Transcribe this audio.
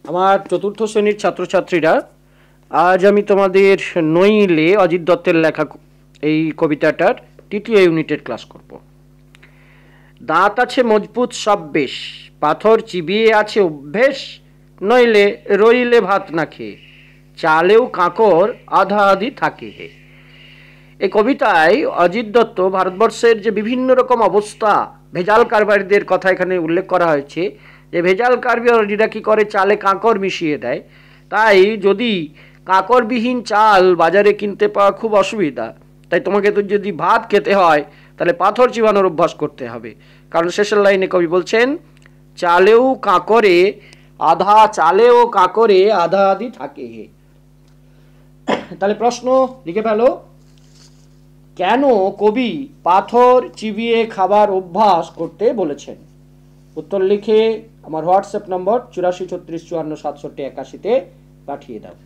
আমার চতুর্থ শ্রেণীর ছাত্রছাত্রীরা, আজ আমি তোমাদের নইলে অজিত দত্তের লেখা এই কবিতাটার তৃতীয় ইউনিটের ক্লাস করব। দাঁত আছে মজবুত সব বেশ, পাথর চিবিয়ে আছে অভ্যেস, নইলে রইলে ভাত না খেয়ে, চালেও কাঁকর আধা আধি থাকে হে। এই কবিতায় অজিত দত্ত ভারতবর্ষের যে বিভিন্ন রকম অবস্থা, ভেজাল কারবারিদের কথা এখানে উল্লেখ করা হয়েছে, যে ভেজাল কারবারিরা কী করে, চালে কাঁকর মিশিয়ে দেয়। তাই যদি কাঁকরবিহীন চাল বাজারে কিনতে পাওয়া খুব অসুবিধা, তাই তোমাকে তো যদি ভাত খেতে হয় তাহলে পাথর চিবানোর অভ্যাস করতে হবে। কারণ শেষের লাইনে কবি বলছেন, চালেও কাঁকরে আধা আধি থাকে হে। তাহলে প্রশ্ন লিখে ফেলো, কেন কবি পাথর চিবিয়ে খাবার অভ্যাস করতে বলেছেন? উত্তর লিখে আমার হোয়াটসঅ্যাপ নম্বর 84 36 54 67 81 পাঠিয়ে দাও।